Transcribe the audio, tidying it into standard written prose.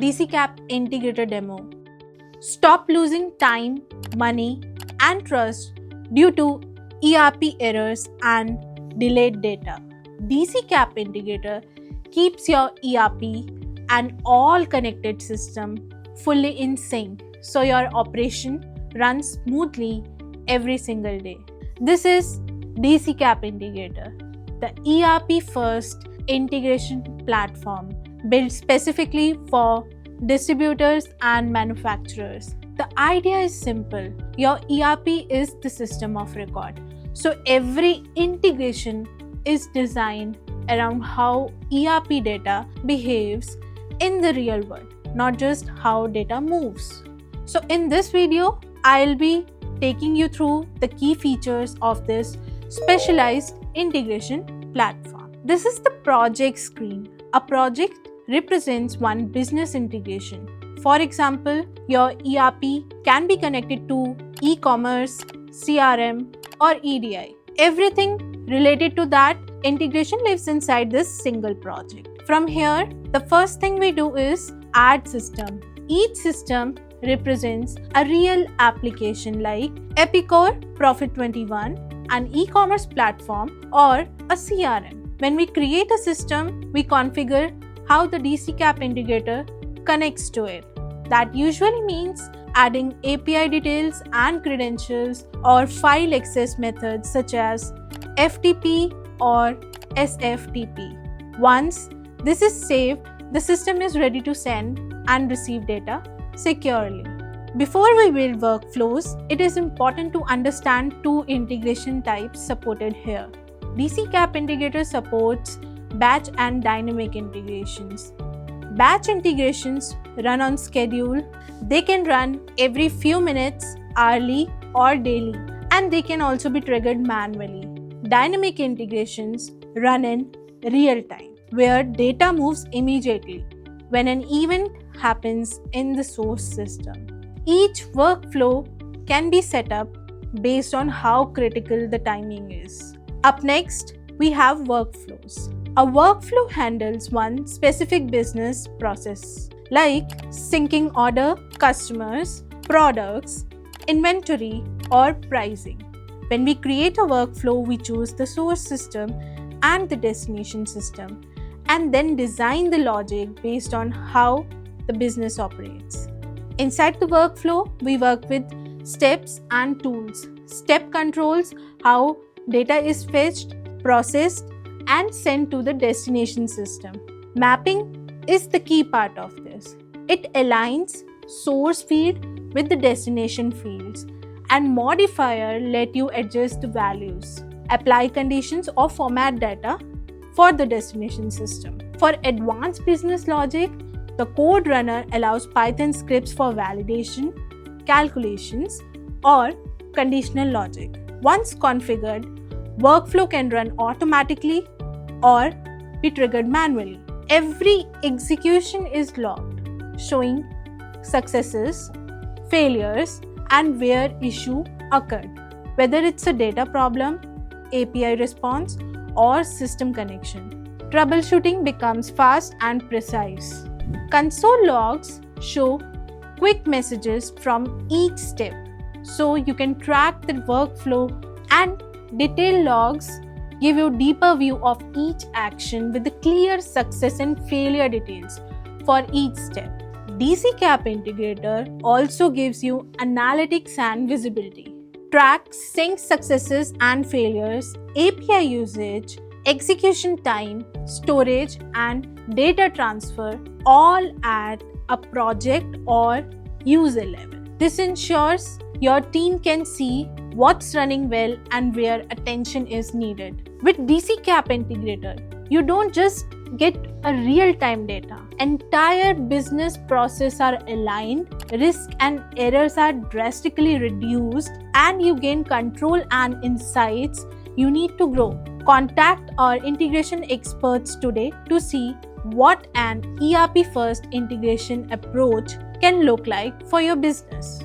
DCCAP Integrator demo. Stop losing time, money, and trust due to ERP errors and delayed data. DCCAP Integrator keeps your ERP and all connected system fully in sync so your operation runs smoothly every single day. This is DCCAP Integrator, the ERP first integration platform built specifically for distributors and manufacturers. The idea is simple. Your ERP is the system of record. So every integration is designed around how ERP data behaves in the real world, not just how data moves. So in this video, I'll be taking you through the key features of this specialized integration platform. This is the project screen. A project represents one business integration. For example, your ERP can be connected to e-commerce, CRM, or EDI. Everything related to that integration lives inside this single project. From here, the first thing we do is add system. Each system represents a real application like Epicor Profit21, an e-commerce platform, or a CRM. When we create a system, we configure how the DCCAP integrator connects to it. That usually means adding API details and credentials or file access methods such as FTP or SFTP. Once this is saved, the system is ready to send and receive data securely. Before we build workflows, it is important to understand two integration types supported here. DCCAP Integrator supports batch and dynamic integrations. Batch integrations run on schedule. They can run every few minutes, hourly or daily, and they can also be triggered manually. Dynamic integrations run in real time, where data moves immediately when an event happens in the source system. Each workflow can be set up based on how critical the timing is. Up next, we have workflows. A workflow handles one specific business process, like syncing order, customers, products, inventory, or pricing. When we create a workflow, we choose the source system and the destination system, and then design the logic based on how the business operates. Inside the workflow, we work with steps and tools. Step controls how data is fetched, processed, and sent to the destination system. Mapping is the key part of this. It aligns source field with the destination fields, and modifier let you adjust the values, apply conditions, or format data for the destination system. For advanced business logic, the code runner allows Python scripts for validation, calculations, or conditional logic. Once configured, workflow can run automatically or be triggered manually. Every execution is logged, showing successes, failures, and where issue occurred, whether it's a data problem, API response, or system connection. Troubleshooting becomes fast and precise. Console logs show quick messages from each step, so you can track the workflow, and detailed logs give you deeper view of each action with the clear success and failure details for each step. DCCAP Integrator also gives you analytics and visibility. Tracks sync successes and failures, API usage, execution time, storage, and data transfer all at a project or user level. This ensures your team can see what's running well and where attention is needed. With DCCAP Integrator, you don't just get a real-time data. Entire business processes are aligned, risk and errors are drastically reduced, and you gain control and insights you need to grow. Contact our integration experts today to see what an ERP-first integration approach can look like for your business.